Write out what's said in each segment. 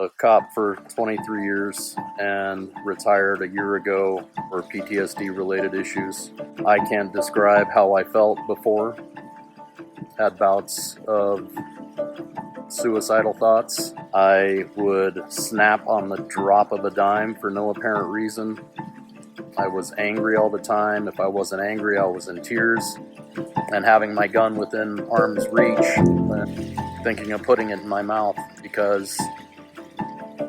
a cop for 23 years and retired a year ago for PTSD related issues. I can't describe how I felt before. Had bouts of suicidal thoughts. I would snap on the drop of a dime for no apparent reason. I was angry all the time. If I wasn't angry, I was in tears. And having my gun within arm's reach, thinking of putting it in my mouth because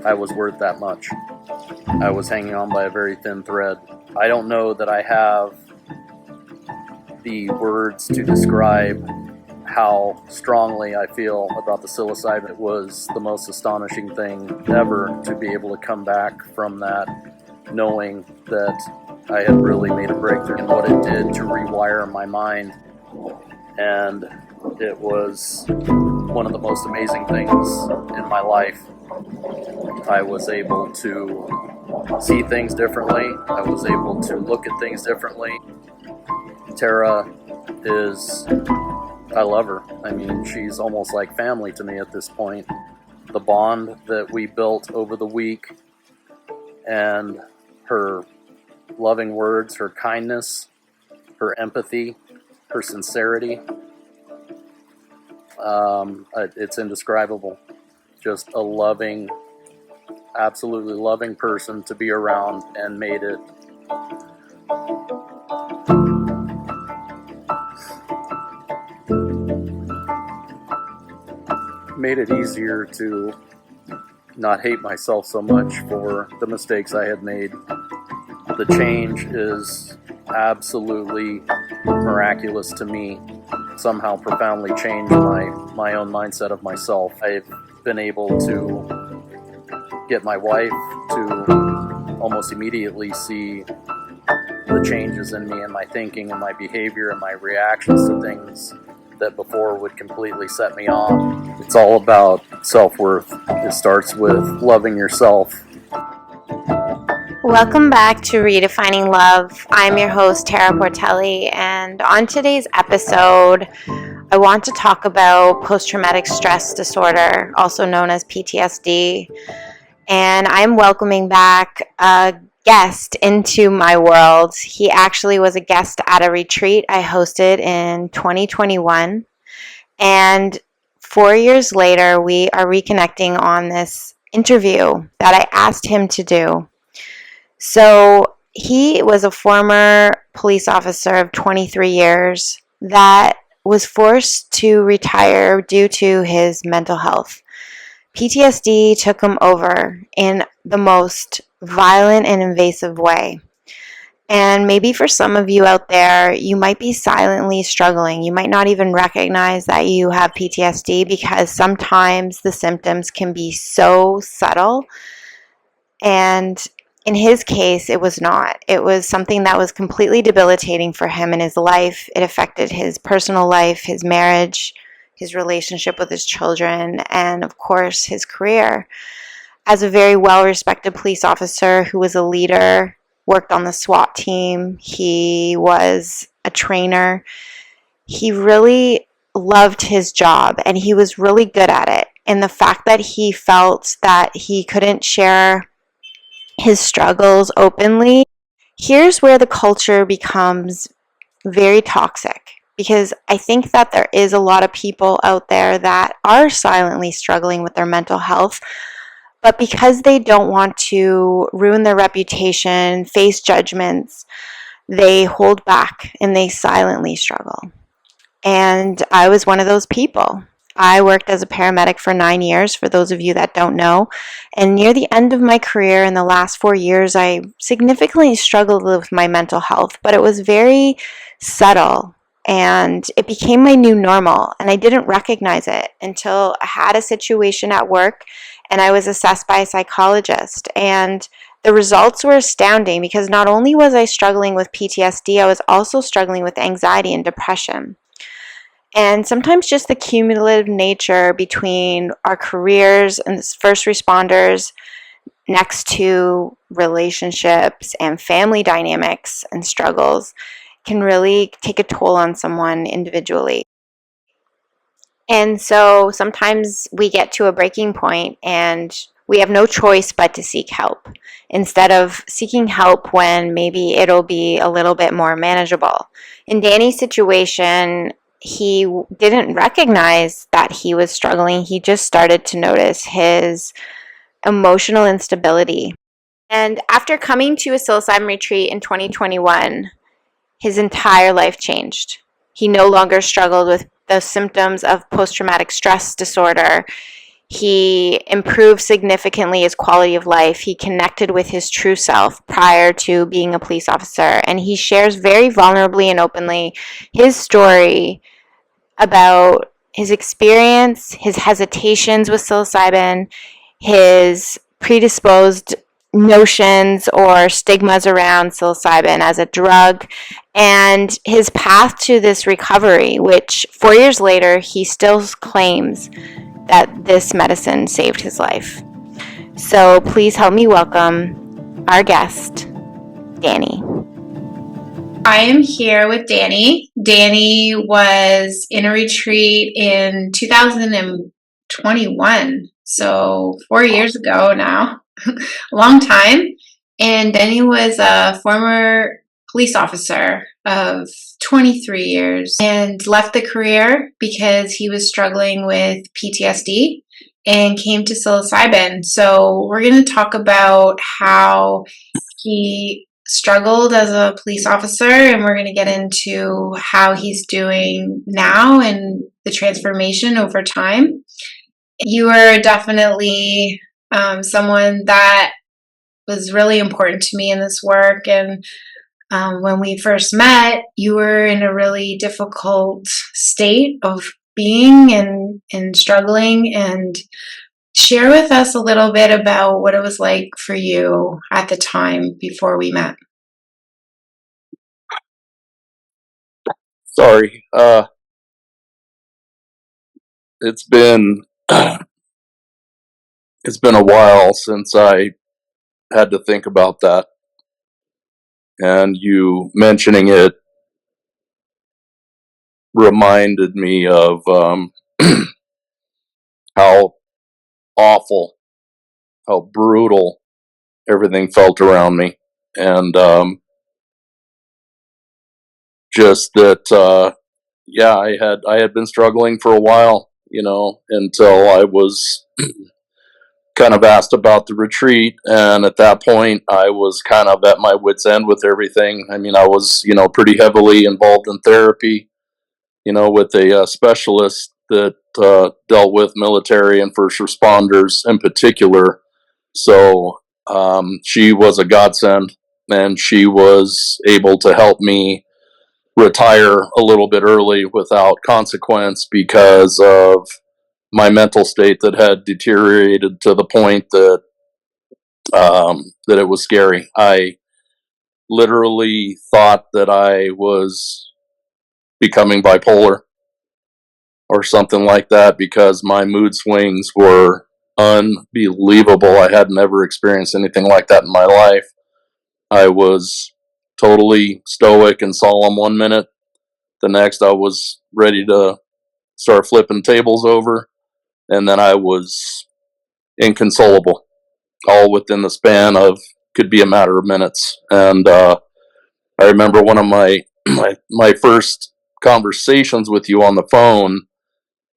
I was worth that much. I was hanging on by a very thin thread. I don't know that I have the words to describe how strongly I feel about the psilocybin. It was the most astonishing thing ever to be able to come back from that, knowing that I had really made a breakthrough in what it did to rewire my mind. And it was one of the most amazing things in my life. I was able to see things differently. I was able to look at things differently. Tara is, I love her. I mean, she's almost like family to me at this point. The bond that we built over the week and her loving words, her kindness, her empathy, her sincerity, it's indescribable. Just a loving, absolutely loving person to be around, and made it easier to not hate myself so much for the mistakes I had made. The change is absolutely miraculous to me. Somehow profoundly changed my own mindset of myself. I've been able to get my wife to almost immediately see the changes in me and my thinking and my behavior and my reactions to things that before would completely set me off. It's all about self-worth. It starts with loving yourself. Welcome back to Redefining Love. I'm your host, Tara Portelli, and on today's episode, I want to talk about post-traumatic stress disorder, also known as PTSD, and I'm welcoming back a guest into my world. He actually was a guest at a retreat I hosted in 2021, and 4 years later, we are reconnecting on this interview that I asked him to do. So he was a former police officer of 23 years that was forced to retire due to his mental health. PTSD took him over in the most violent and invasive way. And maybe for some of you out there, you might be silently struggling. You might not even recognize that you have PTSD because sometimes the symptoms can be so subtle. And in his case, it was not. It was something that was completely debilitating for him in his life. It affected his personal life, his marriage, his relationship with his children, and of course, his career. As a very well-respected police officer who was a leader, worked on the SWAT team, he was a trainer. He really loved his job and he was really good at it. And the fact that he felt that he couldn't share his struggles openly, here's where the culture becomes very toxic, because I think that there is a lot of people out there that are silently struggling with their mental health, but because they don't want to ruin their reputation, face judgments, they hold back and they silently struggle. And I was one of those people. I worked as a paramedic for 9 years, for those of you that don't know. And near the end of my career, in the last 4 years, I significantly struggled with my mental health, but it was very subtle. And it became my new normal. And I didn't recognize it until I had a situation at work and I was assessed by a psychologist. And the results were astounding because not only was I struggling with PTSD, I was also struggling with anxiety and depression. And sometimes just the cumulative nature between our careers and first responders next to relationships and family dynamics and struggles can really take a toll on someone individually. And so sometimes we get to a breaking point and we have no choice but to seek help instead of seeking help when maybe it'll be a little bit more manageable. In Danny's situation, he didn't recognize that he was struggling. He just started to notice his emotional instability. And after coming to a psilocybin retreat in 2021, his entire life changed. He no longer struggled with the symptoms of post-traumatic stress disorder. He improved significantly his quality of life. He connected with his true self prior to being a police officer. And he shares very vulnerably and openly his story about his experience, his hesitations with psilocybin, his predisposed notions or stigmas around psilocybin as a drug, and his path to this recovery, which 4 years later, he still claims that this medicine saved his life. So please help me welcome our guest, Danny. I am here with Danny. Danny was in a retreat in 2021, so 4 years ago now, a long time. And Danny was a former police officer of 23 years and left the career because he was struggling with PTSD and came to psilocybin. So we're going to talk about how he struggled as a police officer, and we're going to get into how he's doing now and the transformation over time. You were definitely someone that was really important to me in this work, and when we first met, you were in a really difficult state of being and struggling. And share with us a little bit about what it was like for you at the time before we met. Sorry. It's been it's been a while since I had to think about that, and you mentioning it reminded me of how awful, how brutal everything felt around me, and just that. Yeah, I had been struggling for a while, until I was kind of asked about the retreat, and at that point, I was kind of at my wit's end with everything. I mean, I was, pretty heavily involved in therapy, with a specialist that dealt with military and first responders in particular. So she was a godsend, and she was able to help me retire a little bit early without consequence because of my mental state that had deteriorated to the point that it was scary. I literally thought that I was becoming bipolar or something like that because my mood swings were unbelievable. I had never experienced anything like that in my life. I was totally stoic and solemn one minute. The next, I was ready to start flipping tables over, and then I was inconsolable, all within the span of could be a matter of minutes. And I remember one of my first conversations with you on the phone,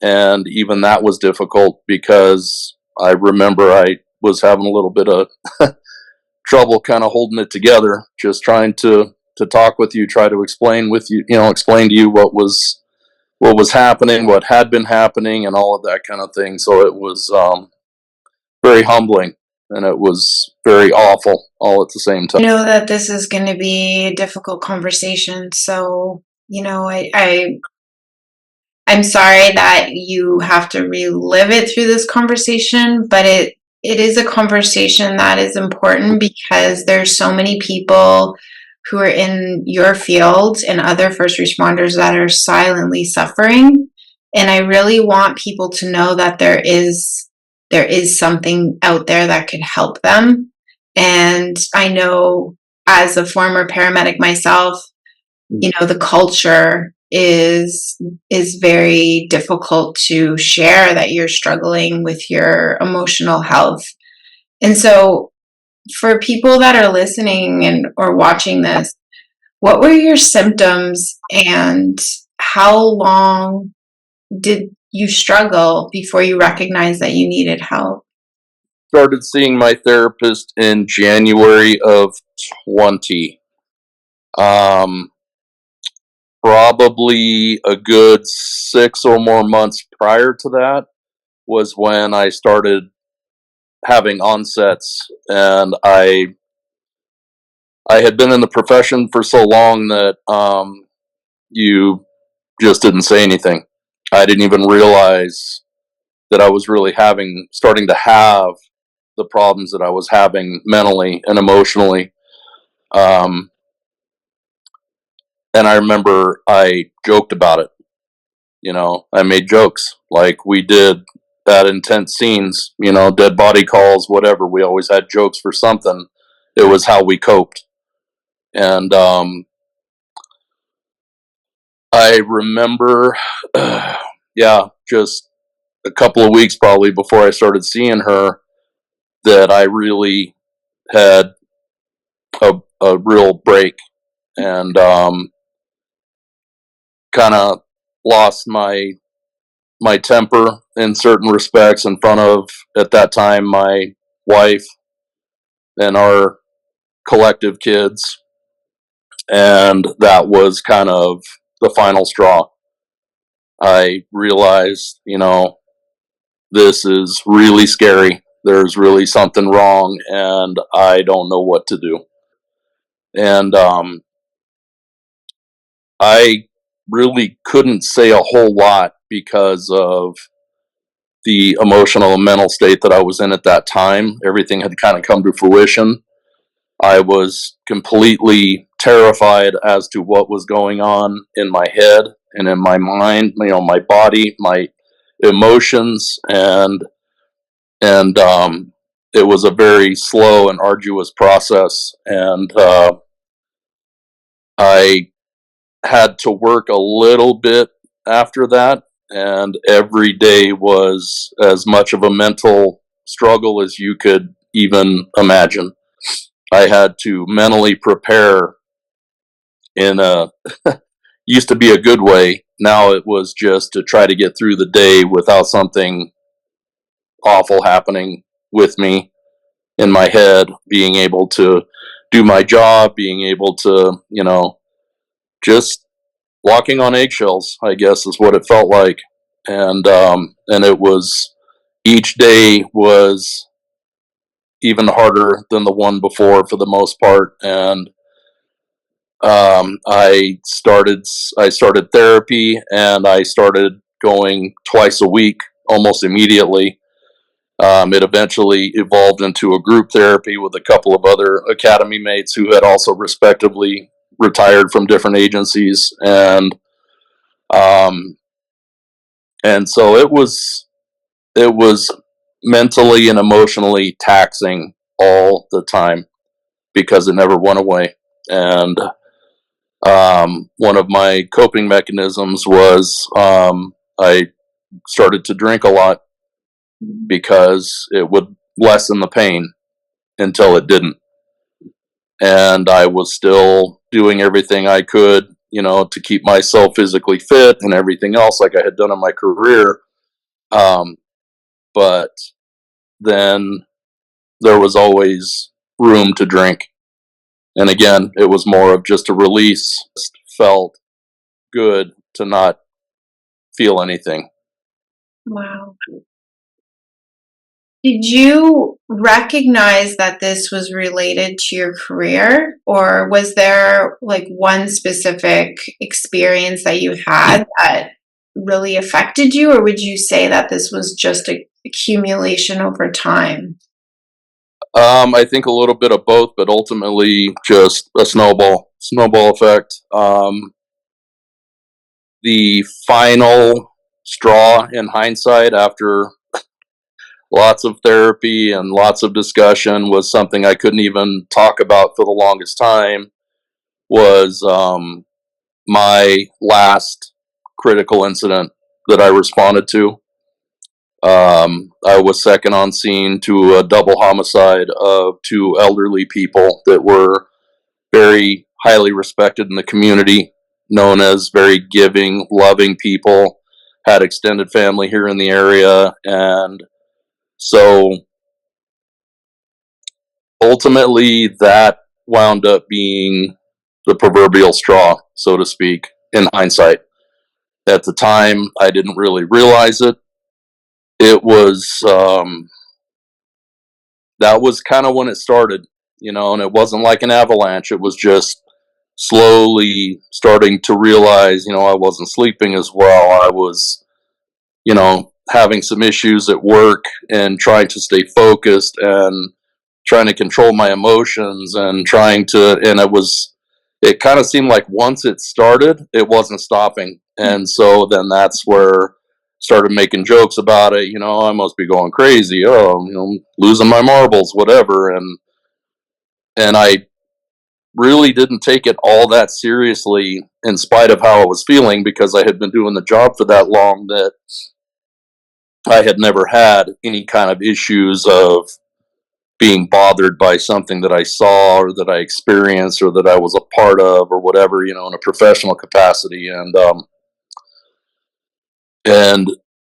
and even that was difficult because I remember I was having a little bit of trouble kind of holding it together, just trying to talk with you, try to explain with you, explain to you what was happening, what had been happening, and all of that kind of thing. So it was very humbling, and it was very awful all at the same time. I know that this is going to be a difficult conversation, so I'm sorry that you have to relive it through this conversation, but it is a conversation that is important because there's so many people who are in your field and other first responders that are silently suffering. And I really want people to know that there is something out there that could help them. And I know as a former paramedic myself, the culture is very difficult to share that you're struggling with your emotional health. And so for people that are listening and or watching this, what were your symptoms and how long did you struggle before you recognized that you needed help? Started seeing my therapist in January of 20. Um, Probably a good 6 or more months prior to that was when I started having onsets, and I had been in the profession for so long that you just didn't say anything. I didn't even realize that I was really starting to have the problems that I was having mentally and emotionally. Um, and I remember I joked about it. I made jokes like we did that intense scenes, dead body calls, whatever. We always had jokes for something. It was how we coped. And I remember, yeah, just a couple of weeks probably before I started seeing her, that I really had a real break, and kind of lost my temper in certain respects in front of, at that time, my wife and our collective kids. And that was kind of the final straw. I realized, this is really scary. There's really something wrong, and I don't know what to do. And I really couldn't say a whole lot because of the emotional and mental state that I was in at that time. Everything had kind of come to fruition. I was completely terrified as to what was going on in my head and in my mind, my body, my emotions, and it was a very slow and arduous process. And I had to work a little bit after that, and every day was as much of a mental struggle as you could even imagine. I had to mentally prepare in a used to be a good way. Now it was just to try to get through the day without something awful happening with me in my head, being able to do my job, being able to, just walking on eggshells, I guess is what it felt like. And it was, each day was even harder than the one before for the most part. And I started therapy, and I started going twice a week almost immediately. It eventually evolved into a group therapy with a couple of other academy mates who had also respectively retired from different agencies, um, and so it was mentally and emotionally taxing all the time because it never went away. And one of my coping mechanisms was, I started to drink a lot because it would lessen the pain until it didn't. And I was still doing everything I could, to keep myself physically fit and everything else like I had done in my career. Um, but then there was always room to drink. And again, it was more of just a release. It felt good to not feel anything. Wow. Did you recognize that this was related to your career, or was there like one specific experience that you had that really affected you, or would you say that this was just a accumulation over time? I think a little bit of both, but ultimately just a snowball effect. The final straw in hindsight, after lots of therapy and lots of discussion, was something I couldn't even talk about for the longest time, was my last critical incident that I responded to. I was second on scene to a double homicide of two elderly people that were very highly respected in the community, known as very giving, loving people, had extended family here in the area. And so ultimately, that wound up being the proverbial straw, so to speak, in hindsight. At the time, I didn't really realize it. It was, that was kind of when it started, and it wasn't like an avalanche. It was just slowly starting to realize, I wasn't sleeping as well. I was, having some issues at work and trying to stay focused and trying to control my emotions and it kind of seemed like once it started, it wasn't stopping. And so then that's where started making jokes about it. I must be going crazy. Oh, losing my marbles, whatever. And I really didn't take it all that seriously in spite of how I was feeling, because I had been doing the job for that long that I had never had any kind of issues of being bothered by something that I saw or that I experienced or that I was a part of or whatever, in a professional capacity. And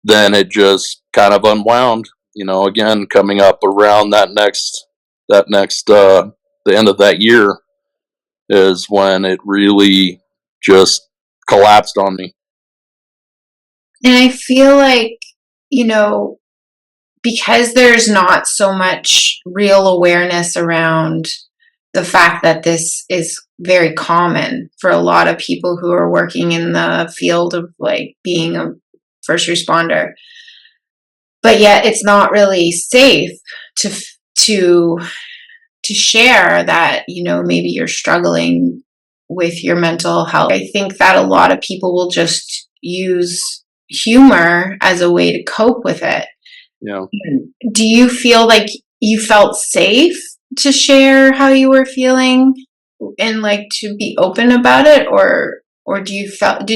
then it just kind of unwound, again, coming up around the end of that year is when it really just collapsed on me. And I feel like, you know, because there's not so much real awareness around the fact that this is very common for a lot of people who are working in the field of like being a first responder, but yet it's not really safe to to share that, maybe you're struggling with your mental health. I think that a lot of people will just use humor as a way to cope with it. Yeah. Do you feel like you felt safe to share how you were feeling and like to be open about it, or did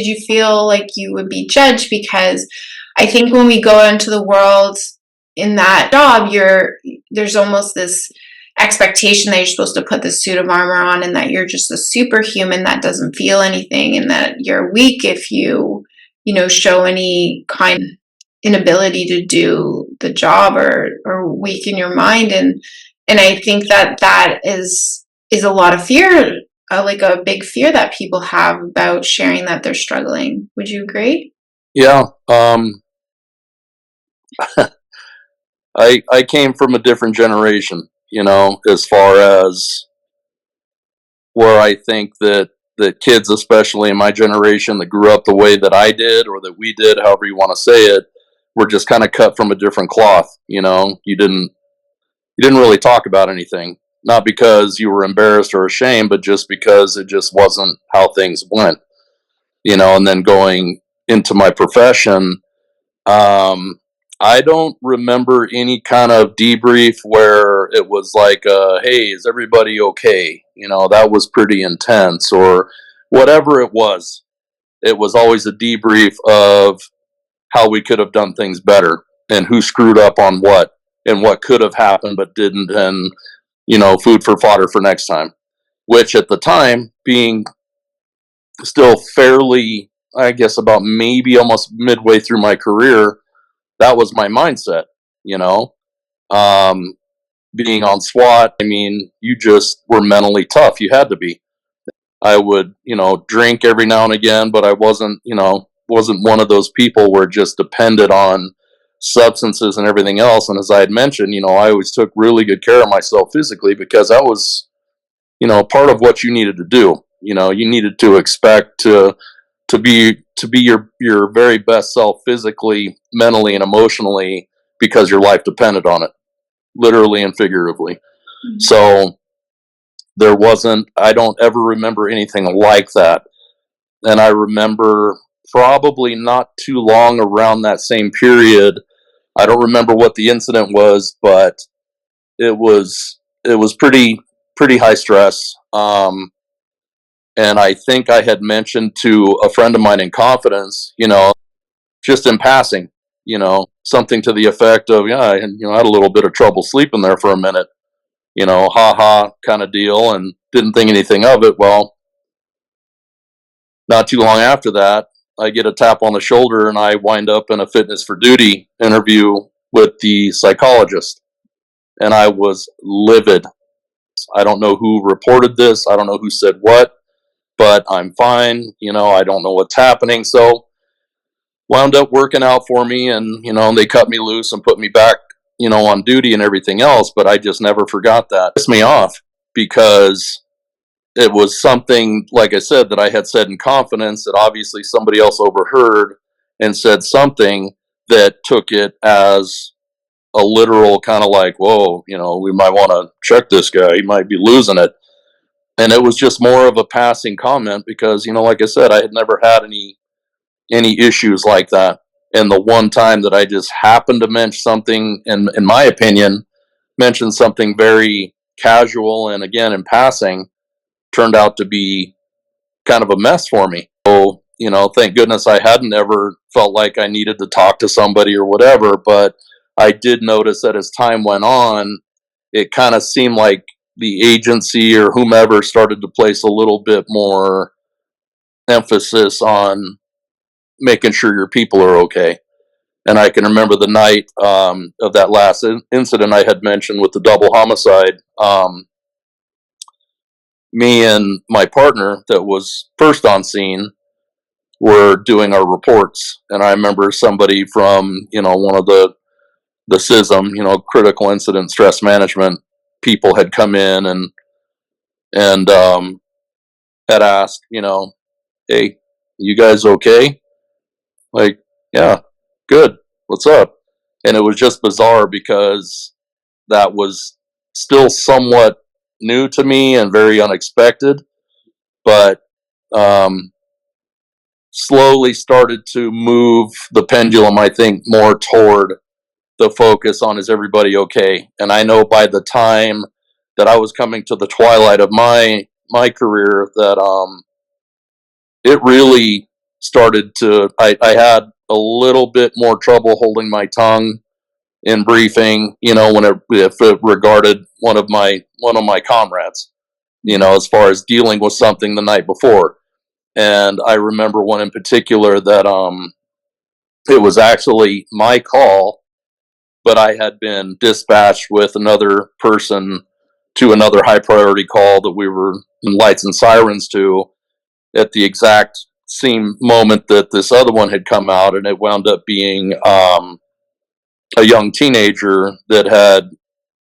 you feel like you would be judged? Because I think when we go into the world in that job, there's almost this expectation that you're supposed to put this suit of armor on and that you're just a superhuman that doesn't feel anything, and that you're weak if you show any kind of inability to do the job, or weak in your mind. And I think that is a lot of fear, like a big fear that people have about sharing that they're struggling. Would you agree? Yeah. I came from a different generation, as far as where I think that kids, especially in my generation that grew up the way that I did or that we did, however you want to say it, were just kind of cut from a different cloth. You didn't really talk about anything, not because you were embarrassed or ashamed, but just because it just wasn't how things went. And then going into my profession, I don't remember any kind of debrief where it was like, hey, is everybody okay? That was pretty intense, or whatever it was. It was always a debrief of how we could have done things better and who screwed up on what and what could have happened but didn't, and, food for fodder for next time. Which at the time, being still fairly, I guess, about maybe almost midway through my career, that was my mindset, you know. Um, Being on SWAT, I mean, you just were mentally tough. You had to be. I would, drink every now and again, but I wasn't one of those people where it just depended on substances and everything else. And as I had mentioned, I always took really good care of myself physically, because that was, part of what you needed to do. You needed to expect to be your very best self physically, mentally, and emotionally, because your life depended on it, literally and figuratively. Mm-hmm. So I don't ever remember anything like that. And I remember probably not too long around that same period, I don't remember what the incident was, but it was pretty high stress. And I think I had mentioned to a friend of mine in confidence, just in passing, something to the effect of, yeah, I had a little bit of trouble sleeping there for a minute, ha ha kind of deal, and didn't think anything of it. Well, not too long after that, I get a tap on the shoulder and I wind up in a fitness for duty interview with the psychologist. And I was livid. I don't know who reported this. I don't know who said what, but I'm fine. I don't know what's happening. So wound up working out for me, and they cut me loose and put me back on duty and everything else. But I just never forgot that. It pissed me off because it was something, like I said, that I had said in confidence that obviously somebody else overheard and said something that took it as a literal kind of like, whoa, we might want to check this guy, he might be losing it. And it was just more of a passing comment because like I said, I had never had any issues like that. And the one time that I just happened to mention something, in my opinion, mentioned something very casual and again in passing, turned out to be kind of a mess for me. So, thank goodness I hadn't ever felt like I needed to talk to somebody or whatever, but I did notice that as time went on, it kind of seemed like the agency or whomever started to place a little bit more emphasis on making sure your people are okay. And I can remember the night of that last incident I had mentioned with the double homicide. Me and my partner that was first on scene were doing our reports. And I remember somebody from, one of the CISM, critical incident stress management people had come in and had asked, hey, you guys okay? Like, yeah, good. What's up? And it was just bizarre because that was still somewhat new to me and very unexpected, but slowly started to move the pendulum, I think, more toward the focus on is everybody okay? And I know by the time that I was coming to the twilight of my career that it really started to I had a little bit more trouble holding my tongue in briefing, if it regarded one of my comrades, as far as dealing with something the night before. And I remember one in particular that it was actually my call, but I had been dispatched with another person to another high priority call that we were in lights and sirens to at the exact same moment that this other one had come out, and it wound up being a young teenager that had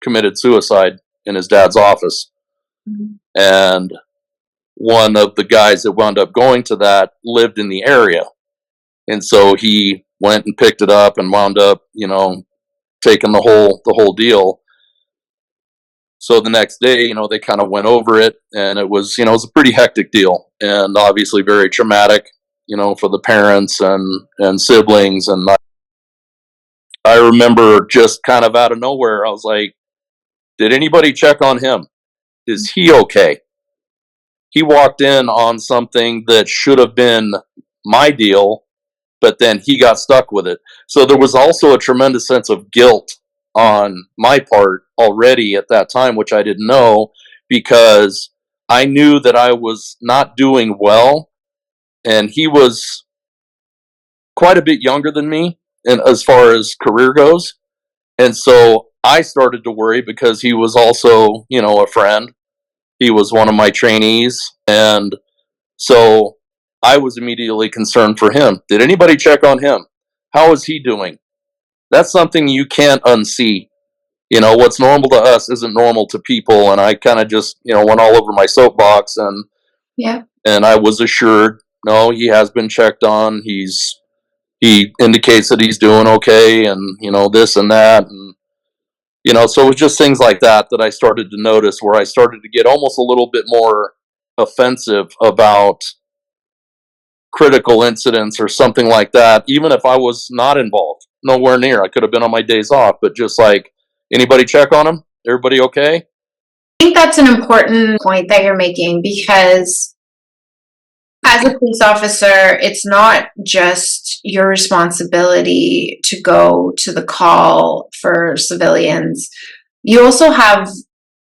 committed suicide in his dad's office. Mm-hmm. And one of the guys that wound up going to that lived in the area. And so he went and picked it up and wound up, taking the whole deal. So the next day, they kind of went over it, and it was, it was a pretty hectic deal, and obviously very traumatic, for the parents and siblings. And I remember just kind of out of nowhere, I was like, did anybody check on him? Is he okay? He walked in on something that should have been my deal, but then he got stuck with it. So there was also a tremendous sense of guilt on my part already at that time, which I didn't know, because I knew that I was not doing well, and he was quite a bit younger than me, and as far as career goes. And so I started to worry because he was also, a friend. He was one of my trainees, and so I was immediately concerned for him. Did anybody check on him? How is he doing? That's something you can't unsee. What's normal to us isn't normal to people. And I kind of just, went all over my soapbox, and yeah. And I was assured, no, he has been checked on. He indicates that he's doing okay, and, this and that. And, so it was just things like that I started to notice, where I started to get almost a little bit more offensive about critical incidents or something like that, even if I was not involved, nowhere near. I could have been on my days off, but just like, anybody check on him? Everybody okay? I think that's an important point that you're making, because as a police officer, it's not just your responsibility to go to the call for civilians. You also have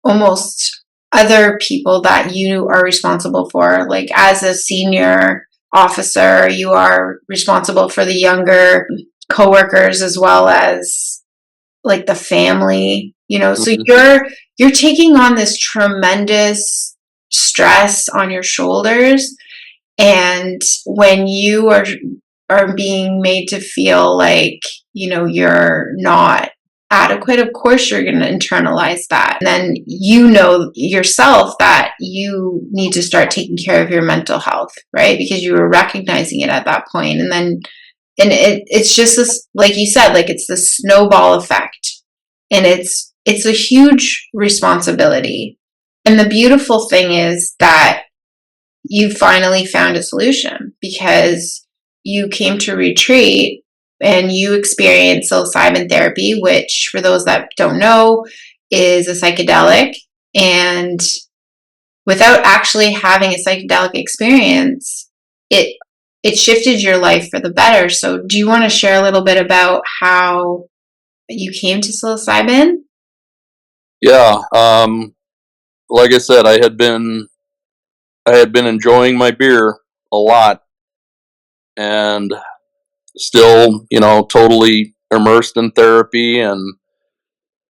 almost other people that you are responsible for. Like as a senior officer, you are responsible for the younger coworkers as well as like the family, so Mhm. you're taking on this tremendous stress on your shoulders. And when you are being made to feel like, you're not adequate, of course you're going to internalize that. And then yourself that you need to start taking care of your mental health, right? Because you were recognizing it at that point. It's just this, like you said, like it's the snowball effect. And it's a huge responsibility. And the beautiful thing is that you finally found a solution because you came to retreat and you experienced psilocybin therapy, which, for those that don't know, is a psychedelic. And without actually having a psychedelic experience, it shifted your life for the better. So, do you want to share a little bit about how you came to psilocybin? Yeah. Like I said, I had been enjoying my beer a lot, and still, totally immersed in therapy, and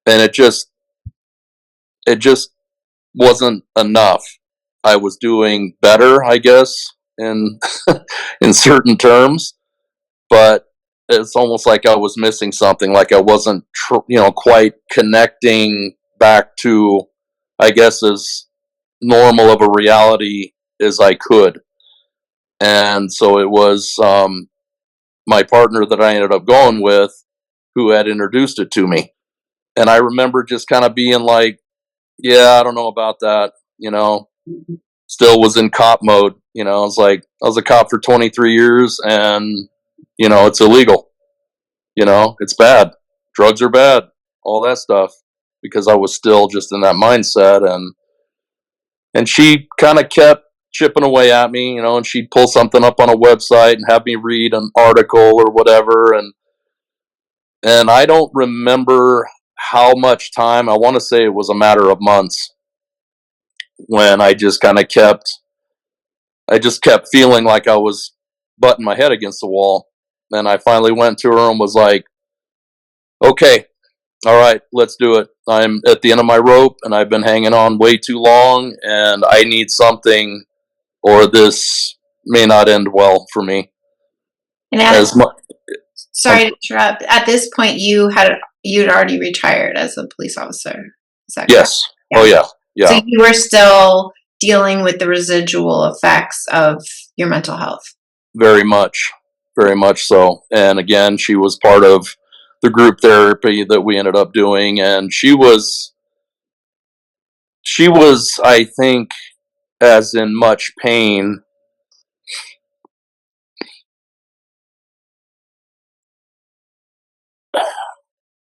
it just wasn't enough. I was doing better, I guess, in in certain terms, but it's almost like I was missing something. Like I wasn't, quite connecting back to, I guess, as normal of a reality as I could. And so it was my partner that I ended up going with who had introduced it to me. And I remember just kind of being like, yeah, I don't know about that, still was in cop mode. I was a cop for 23 years, and, it's illegal. It's bad. Drugs are bad, all that stuff, because I was still just in that mindset. And she kind of kept chipping away at me, and she'd pull something up on a website and have me read an article or whatever. And I don't remember how much time. I want to say it was a matter of months when I just kept feeling like I was butting my head against the wall. And I finally went to her and was like, okay, all right, let's do it. I'm at the end of my rope and I've been hanging on way too long, and I need something, or this may not end well for me. And As much, sorry to interrupt. At this point, you'd already retired as a police officer. Is that correct? yes. Yeah. Oh yeah. So Yeah. you were still dealing with the residual effects of your mental health. Very much. Very much so. And again, she was part of the group therapy that we ended up doing, and she was, I think, as in much pain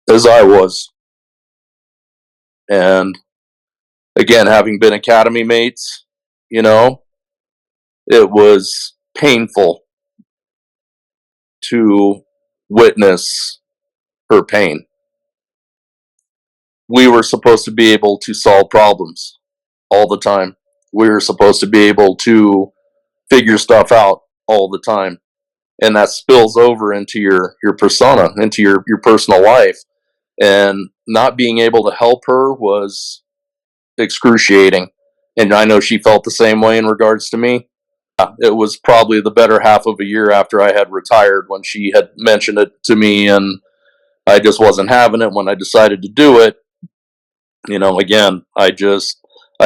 as I was. And again, having been academy mates, it was painful to witness her pain. We were supposed to be able to solve problems all the time. We were supposed to be able to figure stuff out all the time. And that spills over into your persona, into your personal life. And not being able to help her was excruciating. And I know she felt the same way in regards to me. It was probably the better half of a year after I had retired when she had mentioned it to me, and I just wasn't having it when I decided to do it. Again, I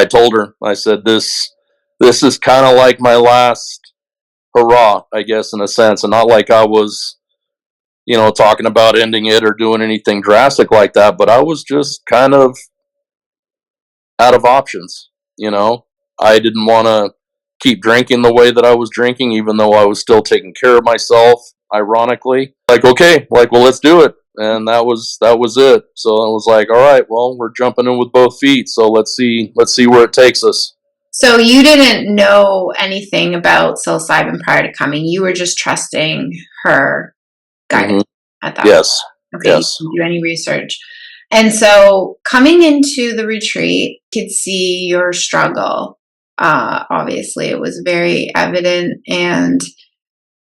told her, I said, this is kind of like my last hurrah, I guess, in a sense, and not like I was, talking about ending it or doing anything drastic like that, but I was just kind of out of options. I didn't want to keep drinking the way that I was drinking, even though I was still taking care of myself, ironically. Like, okay, like, well, let's do it. And that was it. So I was like, all right, well, we're jumping in with both feet. So let's see where it takes us. So you didn't know anything about psilocybin prior to coming. You were just trusting her guidance at that point. Yes. Okay, you didn't do any research. And so coming into the retreat, could see your struggle. Obviously, it was very evident, and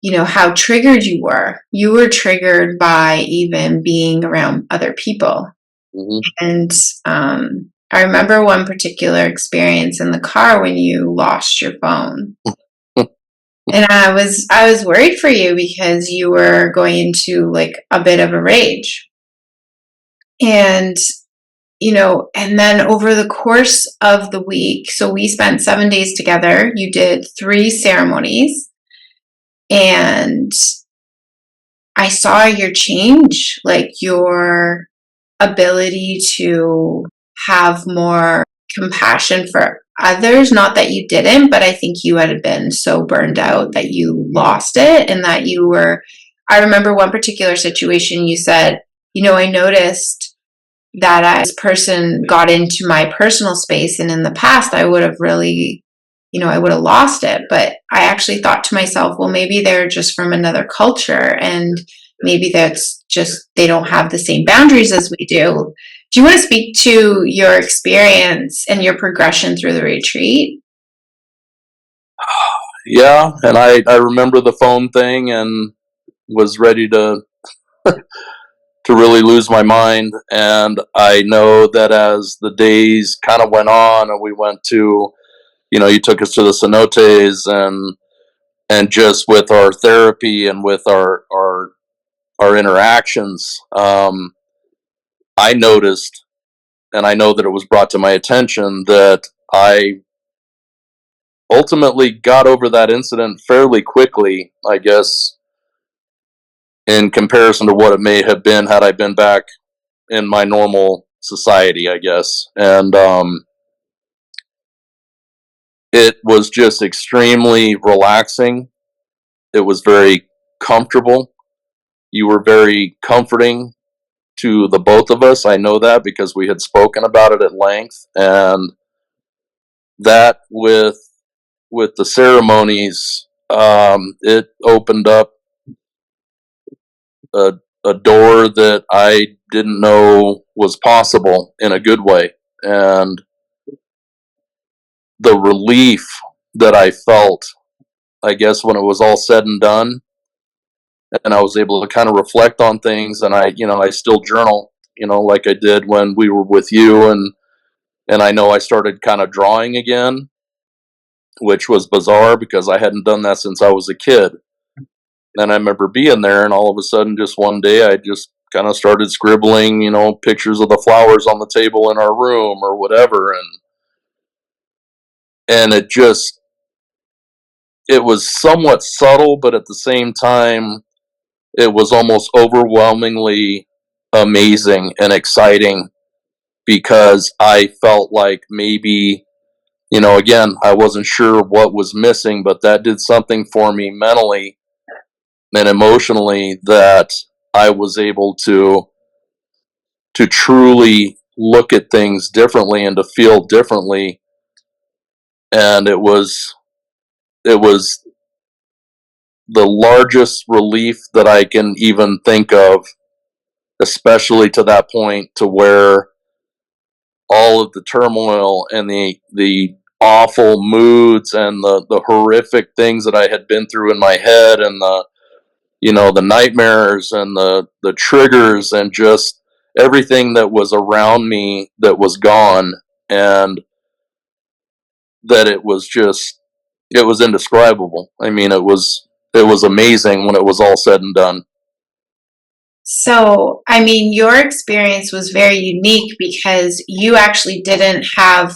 you know how triggered you were. You were triggered by even being around other people. And I remember one particular experience in the car when you lost your phone. And I was worried for you because you were going into like a bit of a rage. And you know, and then over the course of the week, so we spent 7 days together. You did 3 ceremonies, and I saw your change, like your ability to have more compassion for others. Not that you didn't, but I think you had been so burned out that you lost it, and that you were. I remember one particular situation you said, you know, I noticed that this person got into my personal space, and in the past I would have really, you know, I would have lost it. But I actually thought to myself, well, maybe they're just from another culture, and maybe that's just they don't have the same boundaries as we do. Do you want to speak to your experience and your progression through the retreat? Yeah, and I remember the phone thing and was ready to really lose my mind. And I know that as the days kind of went on, and we went to, you know, you took us to the cenotes, and just with our therapy and with our interactions, I noticed, and I know that it was brought to my attention that I ultimately got over that incident fairly quickly, I guess, in comparison to what it may have been had I been back in my normal society, I guess. And it was just extremely relaxing. It was very comfortable. You were very comforting to the both of us. I know that because we had spoken about it at length. And that with the ceremonies, it opened up a, a door that I didn't know was possible in a good way. And the relief that I felt, I guess, when it was all said and done, and I was able to kind of reflect on things, and I still journal, like I did when we were with you, and I know I started kind of drawing again, which was bizarre because I hadn't done that since I was a kid. And I remember being there, and all of a sudden, just one day, I just kind of started scribbling, pictures of the flowers on the table in our room or whatever, and it was somewhat subtle, but at the same time, it was almost overwhelmingly amazing and exciting because I felt like maybe, again, I wasn't sure what was missing, but that did something for me mentally and emotionally that I was able to truly look at things differently and to feel differently. And it was the largest relief that I can even think of, especially to that point to where all of the turmoil and the awful moods and the horrific things that I had been through in my head, and the nightmares and the triggers and just everything that was around me that was gone, and that it was indescribable. I mean, it was amazing when it was all said and done. So, I mean, your experience was very unique because you actually didn't have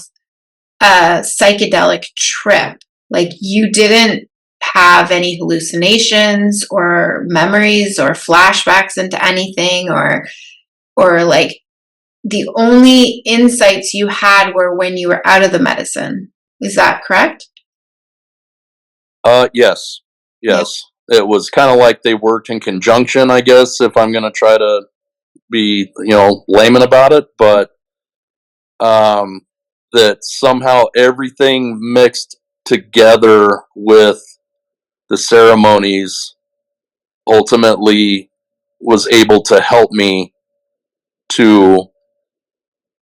a psychedelic trip. Like, you didn't have any hallucinations or memories or flashbacks into anything, or like the only insights you had were when you were out of the medicine. Is that correct? Yes, Yep. yes. It was kind of like they worked in conjunction, I guess, if I'm going to try to be, layman about it. But um, that somehow everything mixed together with the ceremonies ultimately was able to help me to,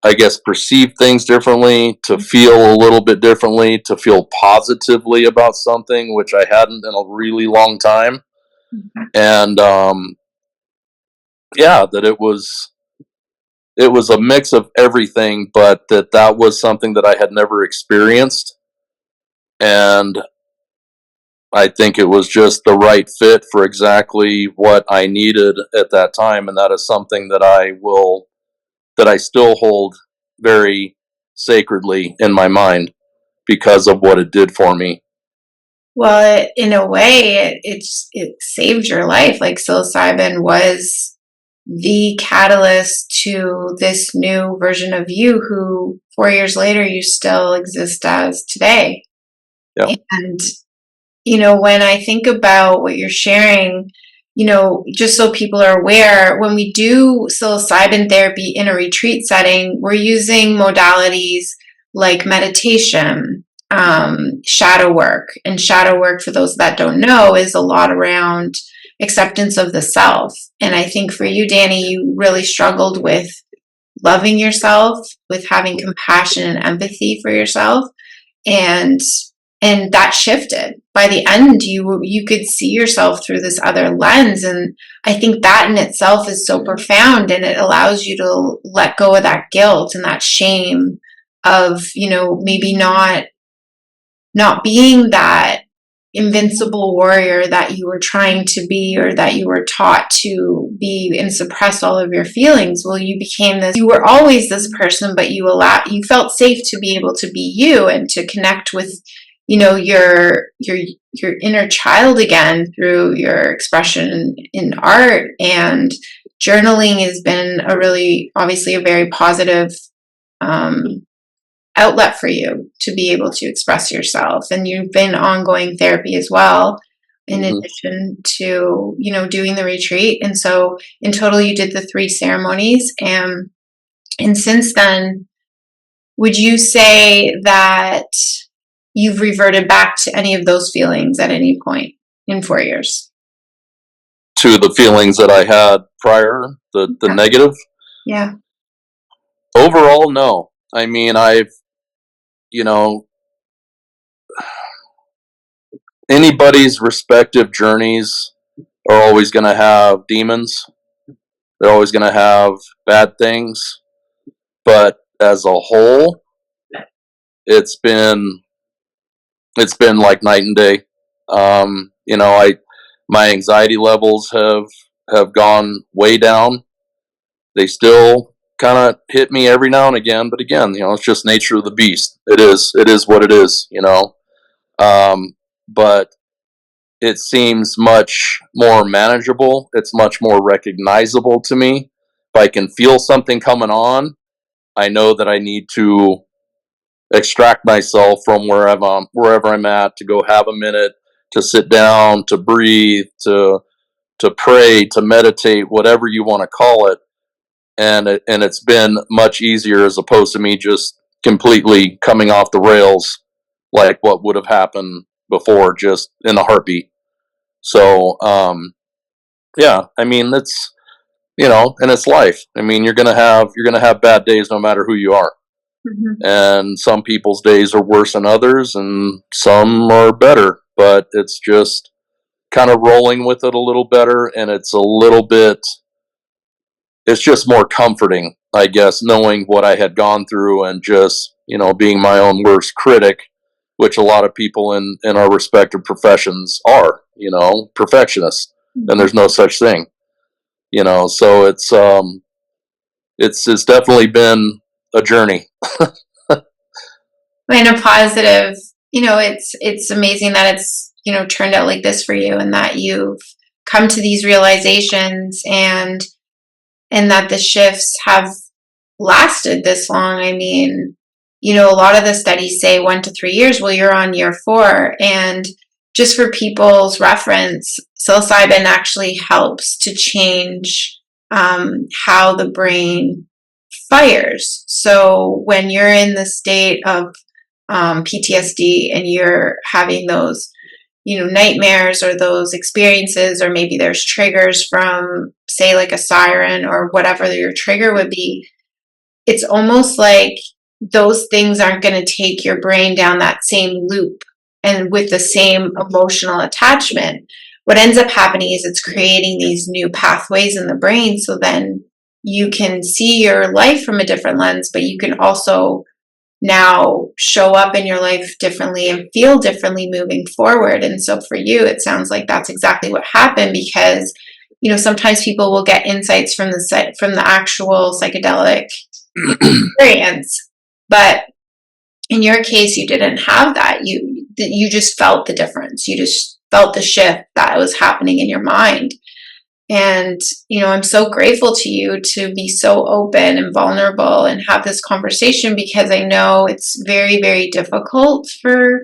I guess, perceive things differently, to feel a little bit differently, to feel positively about something, which I hadn't in a really long time. And yeah, that it was a mix of everything, but that was something that I had never experienced. And I think it was just the right fit for exactly what I needed at that time. And that is something that I still hold very sacredly in my mind because of what it did for me. Well, in a way, it saved your life. Like psilocybin was the catalyst to this new version of you who 4 years later you still exist as today. Yeah. And, when I think about what you're sharing, just so people are aware, when we do psilocybin therapy in a retreat setting, we're using modalities like meditation, shadow work. And shadow work, for those that don't know, is a lot around acceptance of the self. And I think for you, Danny, you really struggled with loving yourself, with having compassion and empathy for yourself. And that shifted. By the end, you could see yourself through this other lens. And I think that in itself is so profound, and it allows you to let go of that guilt and that shame of, maybe not being that invincible warrior that you were trying to be, or that you were taught to be and suppress all of your feelings. Well, you were always this person, but you felt safe to be able to be you and to connect with, your inner child again through your expression in art. And journaling has been obviously a very positive outlet for you to be able to express yourself. And you've been ongoing therapy as well, in addition to, doing the retreat. And so in total, you did the 3 ceremonies. And since then, would you say that you've reverted back to any of those feelings at any point in 4 years? To the feelings that I had prior, the negative? Yeah. Overall, no. I mean, anybody's respective journeys are always going to have demons. They're always going to have bad things. But as a whole, it's been like night and day. My anxiety levels have gone way down. They still kind of hit me every now and again, but again, it's just nature of the beast. It is what it is, but it seems much more manageable. It's much more recognizable to me. If I can feel something coming on, I know that I need to extract myself from wherever I'm at, to go have a minute, to sit down, to breathe, to pray, to meditate, whatever you want to call it. And it's been much easier, as opposed to me just completely coming off the rails, like what would have happened before, just in a heartbeat. So yeah, I mean, it's and it's life. I mean, you're gonna have bad days no matter who you are. And some people's days are worse than others, and some are better, but it's just kind of rolling with it a little better. And it's just more comforting, I guess, knowing what I had gone through, and just, being my own worst critic, which a lot of people in our respective professions are, perfectionists. And there's no such thing, so it's definitely been a journey. In a positive, it's amazing that it's, turned out like this for you, and that you've come to these realizations, and that the shifts have lasted this long. I mean, a lot of the studies say 1 to 3 years. Well, you're on year 4. And just for people's reference, psilocybin actually helps to change how the brain transpires. So when you're in the state of PTSD and you're having those, nightmares or those experiences, or maybe there's triggers from, say, like a siren or whatever your trigger would be, it's almost like those things aren't going to take your brain down that same loop and with the same emotional attachment. What ends up happening is it's creating these new pathways in the brain, so then you can see your life from a different lens, but you can also now show up in your life differently and feel differently moving forward. And so for you, it sounds like that's exactly what happened, because sometimes people will get insights from the actual psychedelic experience, but in your case, you didn't have that. You just felt the difference. You just felt the shift that was happening in your mind. And, I'm so grateful to you to be so open and vulnerable and have this conversation, because I know it's very, very difficult for,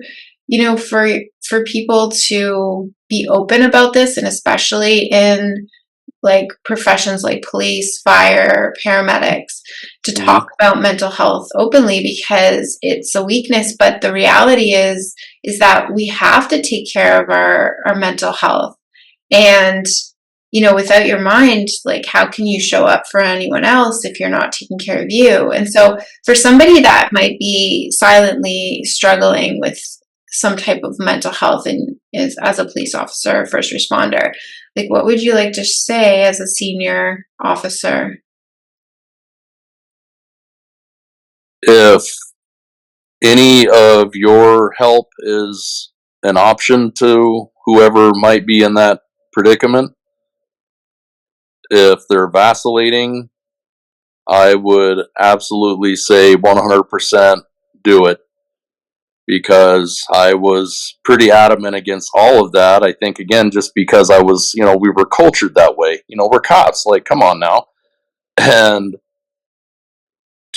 for people to be open about this, and especially in like professions like police, fire, paramedics, to talk about mental health openly, because it's a weakness. But the reality is that we have to take care of our mental health. And, without your mind, like, how can you show up for anyone else if you're not taking care of you? And so for somebody that might be silently struggling with some type of mental health and is as a police officer, first responder, like, what would you like to say as a senior officer? If any of your help is an option to whoever might be in that predicament, if they're vacillating, I would absolutely say 100% do it, because I was pretty adamant against all of that. I think, again, just because I was, we were cultured that way. We're cops. Like, come on now. And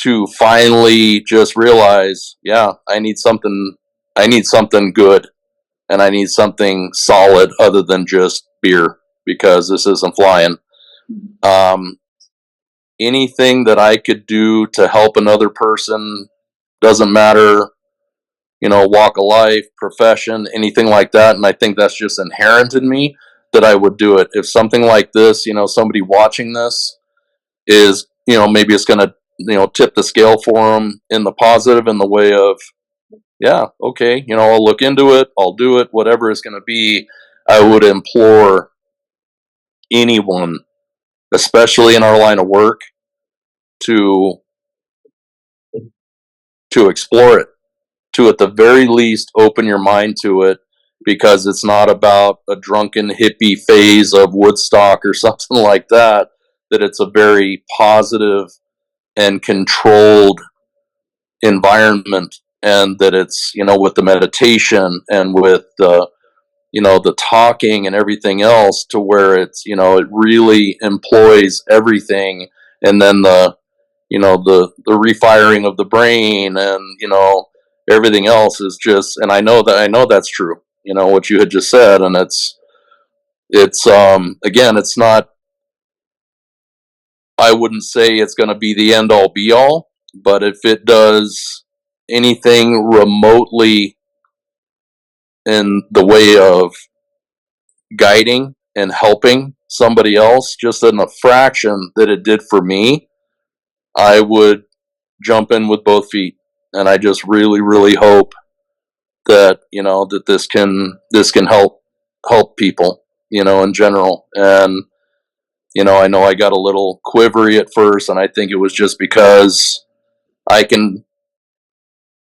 to finally just realize, yeah, I need something good, and I need something solid other than just beer, because this isn't flying. Anything that I could do to help another person, doesn't matter, walk of life, profession, anything like that. And I think that's just inherent in me, that I would do it. If something like this, somebody watching this is, maybe it's going to, tip the scale for them in the positive, in the way of, yeah, okay, I'll look into it, I'll do it, whatever it's going to be. I would implore anyone, especially in our line of work, to explore it, to at the very least open your mind to it, because it's not about a drunken hippie phase of Woodstock or something like that. That it's a very positive and controlled environment, and that it's, with the meditation and with the talking and everything else, to where it's, it really employs everything. And then the refiring of the brain, and everything else is just, and I know that's true, what you had just said. And it's again, it's not, I wouldn't say it's going to be the end all be all, but if it does anything remotely in the way of guiding and helping somebody else, just in a fraction that it did for me, I would jump in with both feet. And I just really, really hope that, that this can help people, in general. And I know I got a little quivery at first, and I think it was just because I can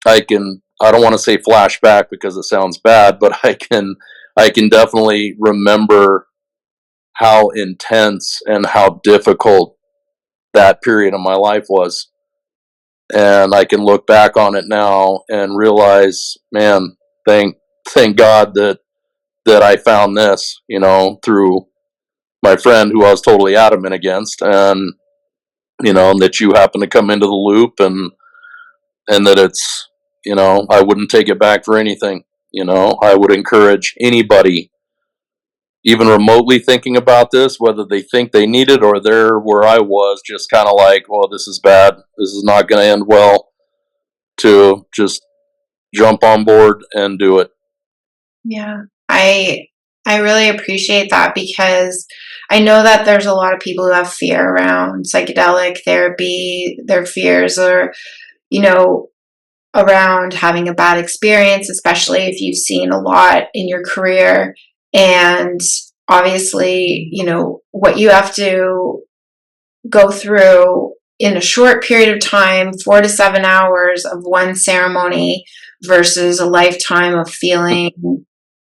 I don't want to say flashback, because it sounds bad, but I can definitely remember how intense and how difficult that period of my life was. And I can look back on it now and realize, man, thank God that I found this, through my friend who I was totally adamant against, and that you happen to come into the loop, and that it's, I wouldn't take it back for anything. I would encourage anybody even remotely thinking about this, whether they think they need it or they're where I was, just kind of like, well, this is bad. This is not going to end well, to just jump on board and do it. Yeah. I really appreciate that, because I know that there's a lot of people who have fear around psychedelic therapy. Their fears are, around having a bad experience, especially if you've seen a lot in your career. And obviously, what you have to go through in a short period of time, 4 to 7 hours of one ceremony versus a lifetime of feeling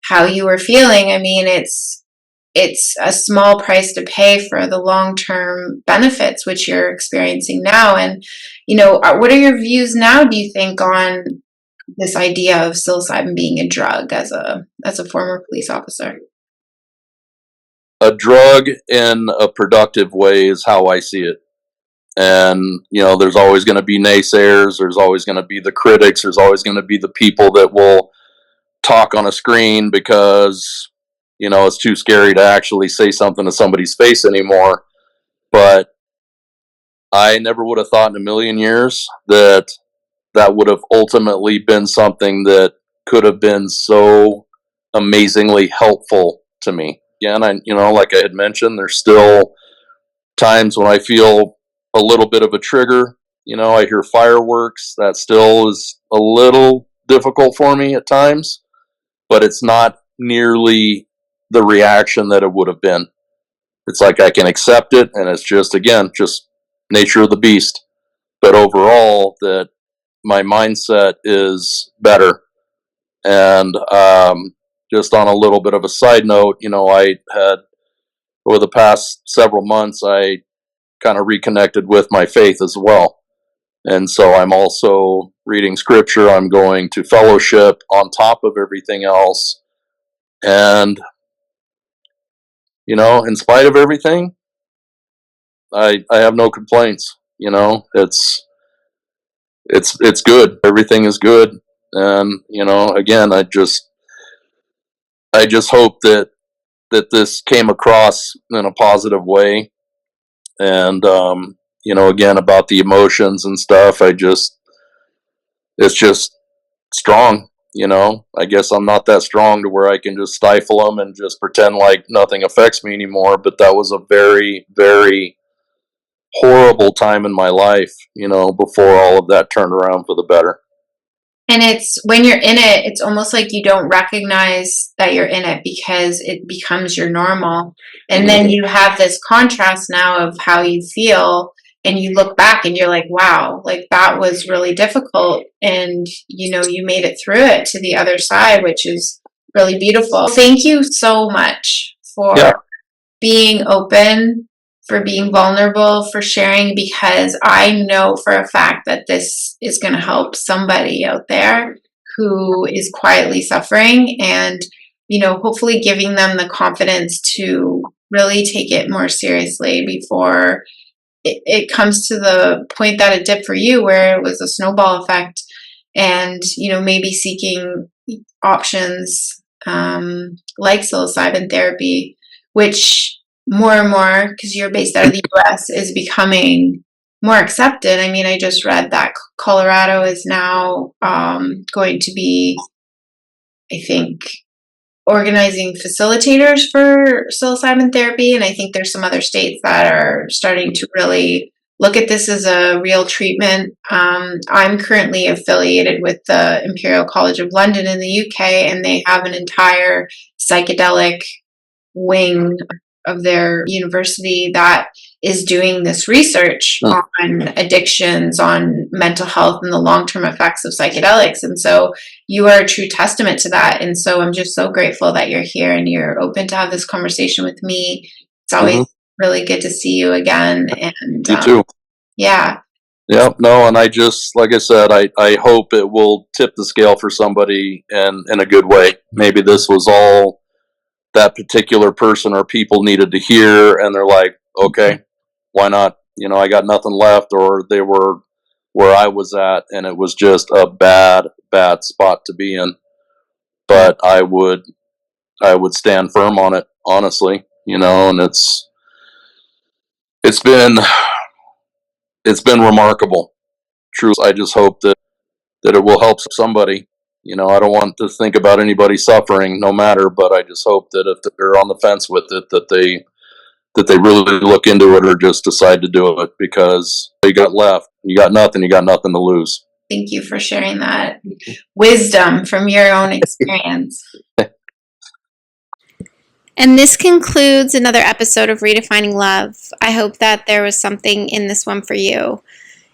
how you were feeling. I mean, it's a small price to pay for the long-term benefits which you're experiencing now. And what are your views now, do you think, on this idea of psilocybin being a drug, as a former police officer? A drug in a productive way is how I see it. And, there's always going to be naysayers. There's always going to be the critics. There's always going to be the people that will talk on a screen because, it's too scary to actually say something to somebody's face anymore. But I never would have thought in a million years that would have ultimately been something that could have been so amazingly helpful to me. Again, like I had mentioned, there's still times when I feel a little bit of a trigger. I hear fireworks. That still is a little difficult for me at times, but it's not nearly the reaction that it would have been. It's like I can accept it, and it's just, again, just nature of the beast. But overall, that my mindset is better. And just on a little bit of a side note, I had, over the past several months, I kind of reconnected with my faith as well. And so I'm also reading scripture. I'm going to fellowship on top of everything else. And, in spite of everything, I have no complaints. It's good. Everything is good. And, again, I just hope that this came across in a positive way. And, again, about the emotions and stuff, it's just strong. I guess I'm not that strong to where I can just stifle them and just pretend like nothing affects me anymore. But that was a very, very horrible time in my life, before all of that turned around for the better. And it's when you're in it, it's almost like you don't recognize that you're in it because it becomes your normal. And then you have this contrast now of how you feel, and you look back and you're like, wow, like that was really difficult. And, you made it through it to the other side, which is really beautiful. Thank you so much for being open, for being vulnerable, for sharing, because I know for a fact that this is going to help somebody out there who is quietly suffering, and, hopefully giving them the confidence to really take it more seriously before it comes to the point that it did for you, where it was a snowball effect. And, maybe seeking options like psilocybin therapy, which more and more, because you're based out of the US, is becoming more accepted. I mean, I just read that Colorado is now going to be, I think, organizing facilitators for psilocybin therapy. And I think there's some other states that are starting to really look at this as a real treatment. I'm currently affiliated with the Imperial College of London in the UK, and they have an entire psychedelic wing of their university that is doing this research on addictions, on mental health, and the long-term effects of psychedelics. And so you are a true testament to that. And so I'm just so grateful that you're here and you're open to have this conversation with me. It's always really good to see you again. And you too. Yeah. Yeah, no, and I just, like I said, I hope it will tip the scale for somebody in a good way. Maybe this was all that particular person or people needed to hear, and they're like, okay, why not? I got nothing left, or they were where I was at, and it was just a bad spot to be in. But I would stand firm on it honestly, and it's been remarkable. Truly, I just hope that it will help somebody. I don't want to think about anybody suffering, no matter, but I just hope that if they're on the fence with it, that they really look into it or just decide to do it, because you got nothing to lose. Thank you for sharing that wisdom from your own experience. And this concludes another episode of Redefining Love. I hope that there was something in this one for you.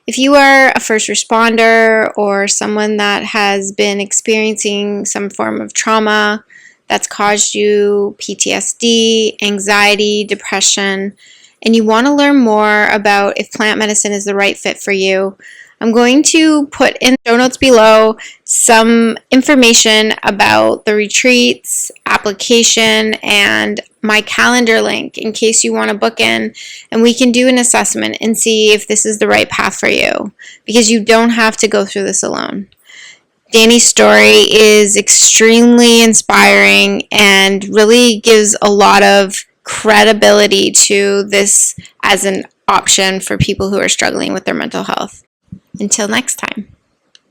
If you are a first responder or someone that has been experiencing some form of trauma that's caused you PTSD, anxiety, depression, and you want to learn more about if plant medicine is the right fit for you, I'm going to put in the show notes below some information about the retreats, application, and my calendar link in case you want to book in, and we can do an assessment and see if this is the right path for you, because you don't have to go through this alone. Danny's story is extremely inspiring and really gives a lot of credibility to this as an option for people who are struggling with their mental health. Until next time.